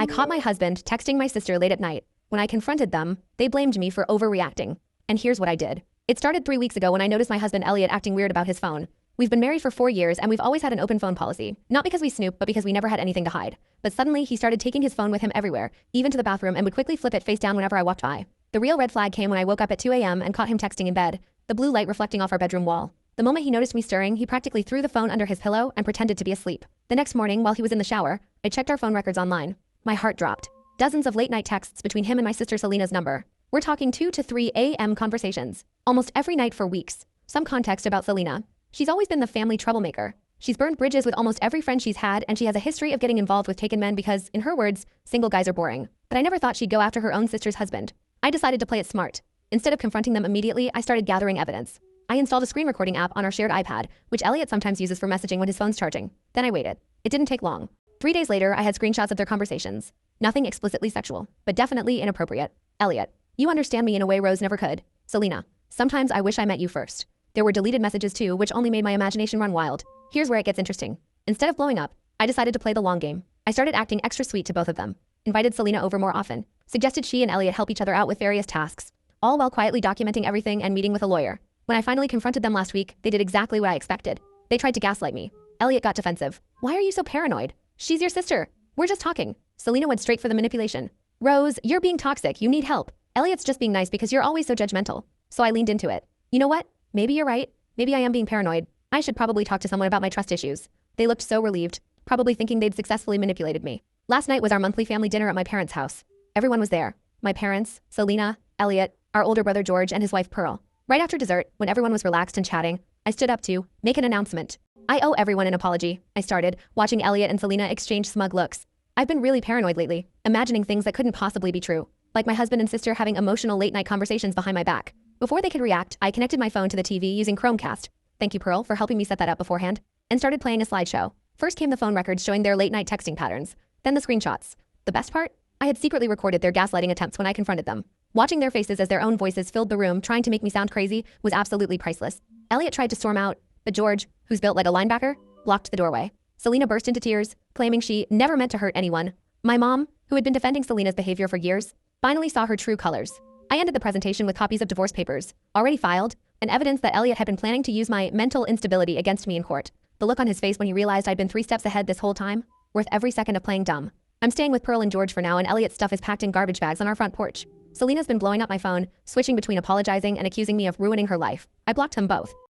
I caught my husband texting my sister late at night. When I confronted them, they blamed me for overreacting. And here's what I did. It started 3 weeks ago when I noticed my husband Elliot acting weird about his phone. We've been married for 4 years and we've always had an open phone policy. Not because we snoop, but because we never had anything to hide. But suddenly he started taking his phone with him everywhere, even to the bathroom, and would quickly flip it face down whenever I walked by. The real red flag came when I woke up at 2 a.m. and caught him texting in bed, the blue light reflecting off our bedroom wall. The moment he noticed me stirring, he practically threw the phone under his pillow and pretended to be asleep. The next morning, while he was in the shower, I checked our phone records online. My heart dropped. Dozens of late-night texts between him and my sister Selena's number. We're talking 2 to 3 a.m. conversations. Almost every night for weeks. Some context about Selena. She's always been the family troublemaker. She's burned bridges with almost every friend she's had, and she has a history of getting involved with taken men because, in her words, single guys are boring. But I never thought she'd go after her own sister's husband. I decided to play it smart. Instead of confronting them immediately, I started gathering evidence. I installed a screen recording app on our shared iPad, which Elliot sometimes uses for messaging when his phone's charging. Then I waited. It didn't take long. 3 days later, I had screenshots of their conversations. Nothing explicitly sexual, but definitely inappropriate. Elliot, you understand me in a way Rose never could. Selena, sometimes I wish I met you first. There were deleted messages too, which only made my imagination run wild. Here's where it gets interesting. Instead of blowing up, I decided to play the long game. I started acting extra sweet to both of them. Invited Selena over more often. Suggested she and Elliot help each other out with various tasks. All while quietly documenting everything and meeting with a lawyer. When I finally confronted them last week, they did exactly what I expected. They tried to gaslight me. Elliot got defensive. Why are you so paranoid? She's your sister. We're just talking. Selena went straight for the manipulation. Rose, you're being toxic. You need help. Elliot's just being nice because you're always so judgmental. So I leaned into it. You know what? Maybe you're right. Maybe I am being paranoid. I should probably talk to someone about my trust issues. They looked so relieved, probably thinking they'd successfully manipulated me. Last night was our monthly family dinner at my parents' house. Everyone was there. My parents, Selena, Elliot, our older brother George, and his wife Pearl. Right after dessert, when everyone was relaxed and chatting, I stood up to make an announcement. I owe everyone an apology, I started, watching Elliot and Selena exchange smug looks. I've been really paranoid lately, imagining things that couldn't possibly be true. Like my husband and sister having emotional late-night conversations behind my back. Before they could react, I connected my phone to the TV using Chromecast. Thank you, Pearl, for helping me set that up beforehand. And started playing a slideshow. First came the phone records showing their late-night texting patterns. Then the screenshots. The best part? I had secretly recorded their gaslighting attempts when I confronted them. Watching their faces as their own voices filled the room trying to make me sound crazy was absolutely priceless. Elliot tried to storm out, but George, who's built like a linebacker, blocked the doorway. Selena burst into tears, claiming she never meant to hurt anyone. My mom, who had been defending Selena's behavior for years, finally saw her true colors. I ended the presentation with copies of divorce papers, already filed, and evidence that Elliot had been planning to use my mental instability against me in court. The look on his face when he realized I'd been 3 steps ahead this whole time, worth every second of playing dumb. I'm staying with Pearl and George for now, and Elliot's stuff is packed in garbage bags on our front porch. Selena's been blowing up my phone, switching between apologizing and accusing me of ruining her life. I blocked them both.